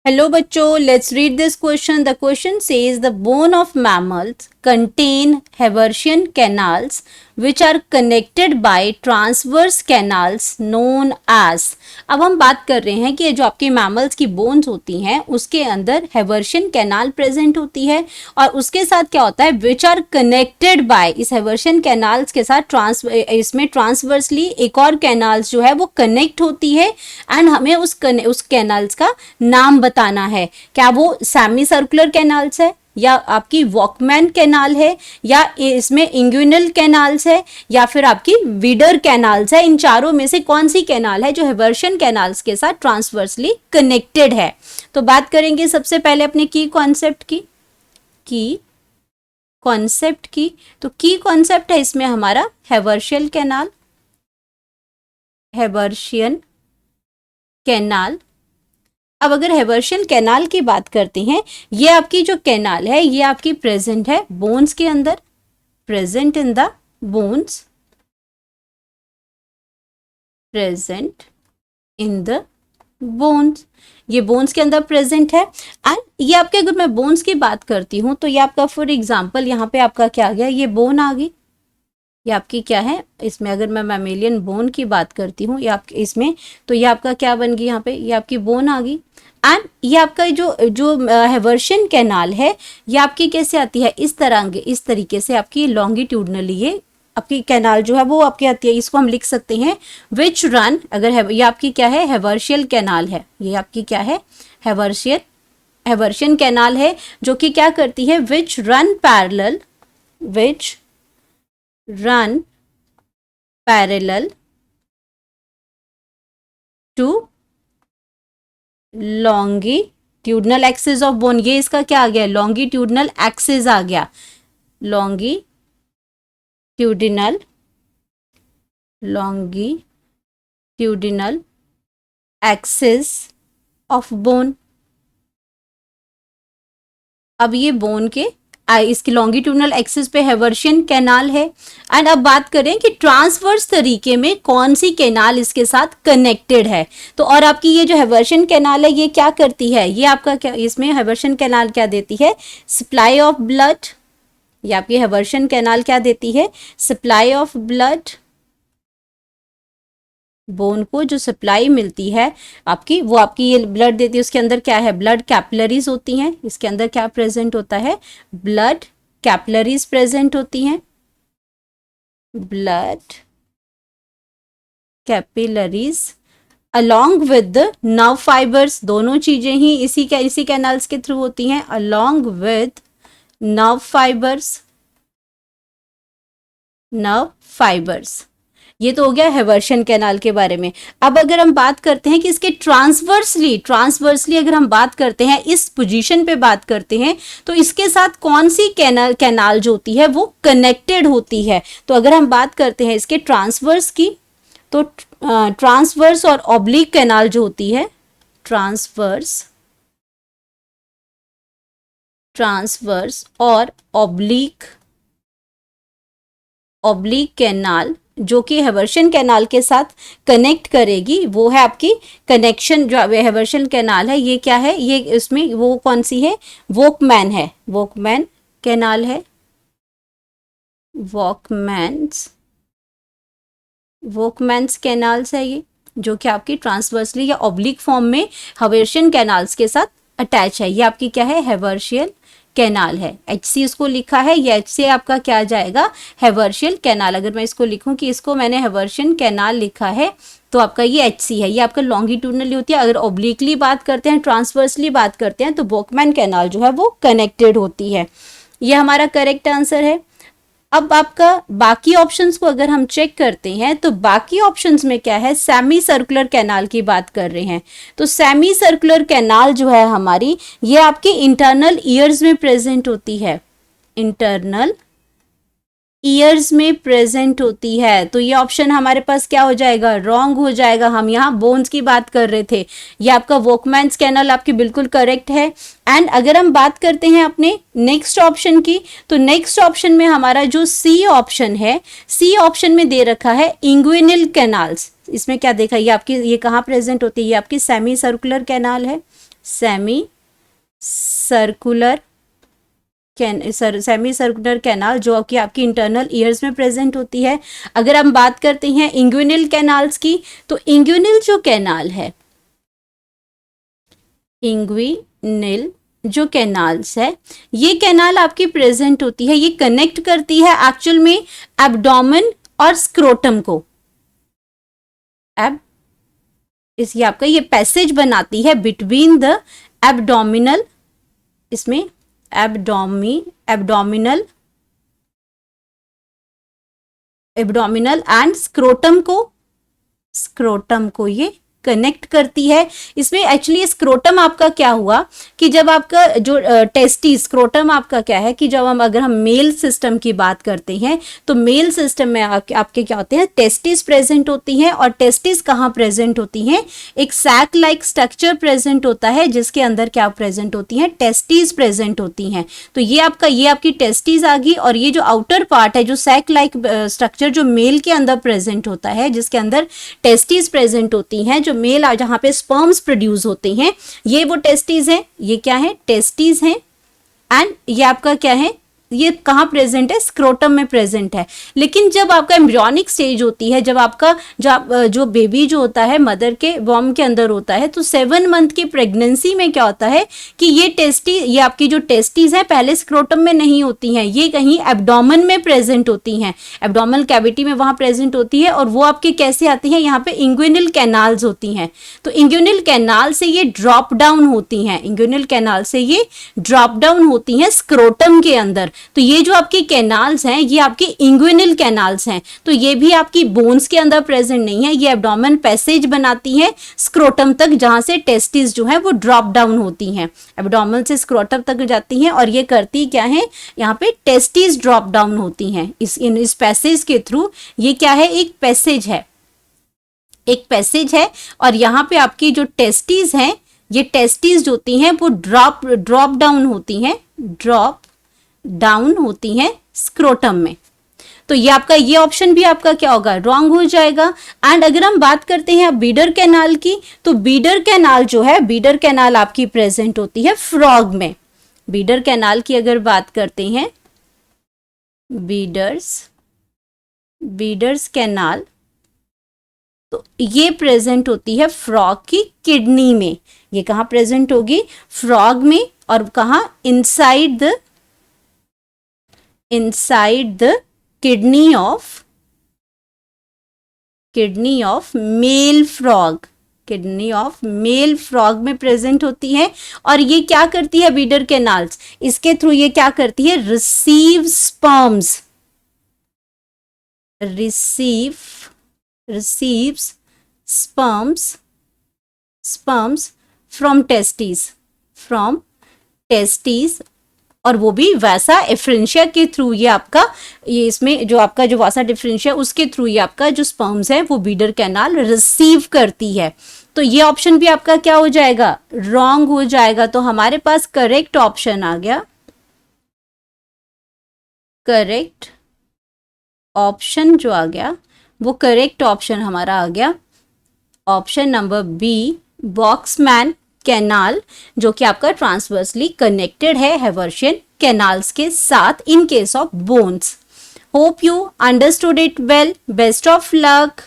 Hello बच्चों, let's read this question. The question says the bone of mammals contain Haversian canals which are connected by transverse canals known as. अब हम बात कर रहे हैं कि जो आपकी मैमल्स की बोन्स होती हैं उसके अंदर हेवर्शियन कैनाल प्रेजेंट होती है और उसके साथ क्या होता है विच आर कनेक्टेड बाय, इस हेवर्शियन कैनाल्स के साथ इसमें ट्रांसवर्सली एक और कैनाल्स जो है वो कनेक्ट होती है एंड हमें उस कैनाल्स का नाम बताना है. क्या वो सेमी सर्कुलर कैनाल्स है या आपकी वॉकमैन कैनाल है या इसमें इंग्विनल कैनाल्स है या फिर आपकी वीडर कैनाल्स है. इन चारों में से कौन सी कैनाल है जो हेवर्शियन कैनाल्स के साथ ट्रांसवर्सली कनेक्टेड है. तो बात करेंगे सबसे पहले अपने की कॉन्सेप्ट की. तो की कॉन्सेप्ट है इसमें हमारा हेवर्शियन कैनाल. अब अगर हेवर्शियन कैनाल की बात करते हैं, ये आपकी जो कैनाल है ये आपकी प्रेजेंट है बोन्स के अंदर, प्रेजेंट इन द बोन्स, ये बोन्स के अंदर प्रेजेंट है. एंड ये आपके, अगर मैं बोन्स की बात करती हूँ तो ये आपका फॉर एग्जांपल यहाँ पे आपका क्या आ गया, ये बोन आ गई. ये आपकी क्या है इसमें, अगर मैं मैमेलियन बोन की बात करती हूँ ये आपके इसमें, तो ये आपका क्या बन गई यहाँ पे, ये आपकी बोन आ गई. एंड ये आपका जो हेवर्शियन कैनाल है ये आपकी कैसे आती है, इस तरीके से आपकी लॉन्गिट्यूडनली ये आपकी कैनाल जो है वो आपकी आती है. इसको हम लिख सकते हैं विच रन, अगर ये आपकी क्या है हेवर्शियल कैनाल है, ये आपकी क्या है हेवर्शियन कैनाल है जो कि क्या करती है which run parallel to longitudinal axis of bone. ये इसका क्या आ गया, लॉन्गिट्यूडनल एक्सिस आ गया, लॉन्गिट्यूडनल एक्सिस ऑफ बोन. अब ये बोन के इसकी लॉन्गिट्यूडनल एक्सिस पे हेवर्शियन कैनाल है. एंड अब बात करें कि ट्रांसवर्स तरीके में कौन सी कैनाल इसके साथ कनेक्टेड है. तो और आपकी ये जो हेवर्शियन कैनाल है ये क्या करती है, ये आपका क्या, इसमें हेवर्शियन कैनाल क्या देती है, सप्लाई ऑफ ब्लड. ये आपकी हेवर्शियन कैनाल क्या देती है, सप्लाई ऑफ ब्लड. बोन को जो सप्लाई मिलती है आपकी, वो आपकी ये ब्लड देती है. उसके अंदर क्या है, ब्लड कैपिलरीज होती हैं. इसके अंदर क्या प्रेजेंट होता है, ब्लड कैपिलरीज प्रेजेंट होती हैं, blood capillaries along with nerve fibres. दोनों चीजें ही इसी कैनाल्स के थ्रू होती हैं, अलॉन्ग विद नर्व फाइबर्स. ये तो हो गया हेवर्शियन कैनाल के बारे में. अब अगर हम बात करते हैं कि इसके ट्रांसवर्सली अगर हम बात करते हैं, इस पोजीशन पे बात करते हैं, तो इसके साथ कौन सी कैनाल जो होती है वो कनेक्टेड होती है. तो अगर हम बात करते हैं इसके ट्रांसवर्स की, तो ट्रांसवर्स और ऑब्लिक कैनाल जो होती है, ट्रांसवर्स और ऑब्लिक कैनाल जो कि हेवर्शियन कैनाल के साथ कनेक्ट करेगी, वो है आपकी कनेक्शन. जो हेवर्शियन कैनाल है ये क्या है, ये इसमें वो कौन सी है, वॉकमैन कैनाल है, वॉकमैन्स कैनाल्स है ये, जो कि आपकी ट्रांसवर्सली या ऑब्लिक फॉर्म में हेवर्शियन कैनाल्स के साथ अटैच है. ये आपकी क्या है, हेवर्शियन कैनाल है. HC इसको लिखा है, ये HC आपका क्या आ जाएगा, हेवर्शियल कैनाल. अगर मैं इसको लिखूं कि इसको मैंने हेवर्शियन कैनाल लिखा है तो आपका ये HC है, ये आपका लॉन्गिट्यूडनली होती है. अगर ऑब्लिकली बात करते हैं, ट्रांसवर्सली बात करते हैं, तो वॉकमैन कैनाल जो है वो कनेक्टेड होती है. ये हमारा करेक्ट आंसर है. अब आपका बाकी ऑप्शंस को अगर हम चेक करते हैं तो बाकी ऑप्शंस में क्या है, सेमी सर्कुलर कैनाल की बात कर रहे हैं. तो सेमी सर्कुलर कैनाल जो है हमारी, ये आपके इंटरनल ईयर्स में प्रेजेंट होती है, इंटरनल ईयर्स में प्रेजेंट होती है. तो ये ऑप्शन हमारे पास क्या हो जाएगा, रॉन्ग हो जाएगा. हम यहाँ बोन्स की बात कर रहे थे. ये आपका वॉकमैन्स कैनाल आपकी बिल्कुल करेक्ट है. एंड अगर हम बात करते हैं अपने नेक्स्ट ऑप्शन की, तो नेक्स्ट ऑप्शन में हमारा जो सी ऑप्शन है, सी ऑप्शन में दे रखा है इंग्विनल कैनाल्स. इसमें क्या देखा, ये आपकी, ये कहाँ प्रेजेंट होती है, ये आपकी सेमी सर्कुलर कैनाल है, semi circular semi circular canal जो कि आपकी इंटरनल ईयर्स में प्रेजेंट होती है। अगर हम बात करते हैं इंग्विनल कैनाल्स की, तो इंग्विनल जो कैनाल है, इंग्विनल जो कैनाल्स है, ये कैनाल आपकी प्रेजेंट होती है, ये कनेक्ट करती है एक्चुअल में एब्डोमेन और स्क्रोटम को। ये आपका ये पैसेज बनाती है बिटवीन द एब्डोमिनल, इसमें एब्डोमिनल एंड स्क्रोटम को ये कनेक्ट करती है। इसमें एक्चुअली स्क्रोटम आपका क्या हुआ कि जब आपका जो टेस्टिस, स्क्रोटम आपका क्या है कि जब अगर हम मेल सिस्टम की बात करते हैं तो मेल सिस्टम में आपके क्या होते हैं, टेस्टिस प्रेजेंट होती हैं। और टेस्टिस कहाँ प्रेजेंट होती हैं, एक सैक लाइक स्ट्रक्चर प्रेजेंट होता है जिसके अंदर क्या प्रेजेंट होती हैं, टेस्टिस प्रेजेंट होती हैं। तो ये आपकी टेस्टिस आ गई, और ये जो आउटर पार्ट है, जो सैक लाइक स्ट्रक्चर जो मेल के अंदर प्रेजेंट होता है, जिसके अंदर टेस्टिस प्रेजेंट होती हैं, मेल जहां पे स्पर्म्स प्रोड्यूस होते हैं, ये वो टेस्टिस हैं। ये क्या है, टेस्टिस हैं। एंड ये आपका क्या है, ये कहाँ प्रेजेंट है, स्क्रोटम में प्रेजेंट है। लेकिन जब आपका एम्ब्रियोनिक स्टेज होती है, जब आपका जो बेबी जो होता है मदर के वॉर्म के अंदर होता है, तो 7 मंथ की प्रेगनेंसी में क्या होता है कि ये आपकी जो टेस्टिस है पहले स्क्रोटम में नहीं होती हैं, ये कहीं एब्डोमेन में प्रेजेंट होती हैं, एब्डोमिनल कैविटी में वहां प्रेजेंट होती है। और वो आपके कैसे आती हैं, यहाँ पे इंग्विनल कैनाल्स होती हैं। तो इंग्विनल कैनाल से ये ड्रॉप डाउन होती हैं, इंग्विनल कैनाल से ये ड्रॉप डाउन होती हैं स्क्रोटम के अंदर। तो ये जो आपकी कैनाल्स हैं, ये आपकी इंग्विनल कैनाल्स हैं। तो ये भी आपकी बोन्स के अंदर प्रेजेंट नहीं है, ये एब्डोमेन पैसेज बनाती है स्क्रोटम तक, जहां से टेस्टिस जो है वो ड्रॉप डाउन होती हैं, एब्डोमेन से स्क्रोटम तक जाती हैं। और ये करती क्या है, यहाँ पे टेस्टिस ड्रॉप डाउन होती हैं इस पैसेज के थ्रू। ये क्या है, एक पैसेज है। और यहाँ पे आपकी जो टेस्टिस हैं, ये टेस्टिस जो होती हैं वो ड्रॉप डाउन होती हैं स्क्रोटम में। तो ये आपका ये ऑप्शन भी आपका क्या होगा, रॉन्ग हो जाएगा। एंड अगर हम बात करते हैं बीडर कैनाल की, तो बीडर कैनाल जो है, बीडर कैनाल आपकी प्रेजेंट होती है फ्रॉग में। बीडर कैनाल की अगर बात करते हैं, बीडर्स कैनाल, तो ये प्रेजेंट होती है फ्रॉग की किडनी में। ये कहाँ प्रेजेंट होगी, फ्रॉग में। और कहाँ, inside the kidney of male frog में प्रेजेंट होती है। और ये क्या करती है, बीडर कैनाल्स, इसके थ्रू ये क्या करती है, रिसीव sperms from testes, और वो भी वैसा डिफरेंशिया के थ्रू। ये इसमें जो आपका जो वासा डिफरेंशिया, उसके थ्रू ये आपका जो स्पर्म्स है वो बीडर कैनाल रिसीव करती है। तो ये ऑप्शन भी आपका क्या हो जाएगा, रॉन्ग हो जाएगा। तो हमारे पास करेक्ट ऑप्शन आ गया, करेक्ट ऑप्शन जो आ गया वो करेक्ट ऑप्शन हमारा आ गया ऑप्शन नंबर बी, बॉक्समैन कैनाल, जो कि आपका ट्रांसवर्सली कनेक्टेड है हेवर्शियन कैनाल्स के साथ in case of bones. Hope you understood it well. Best of luck.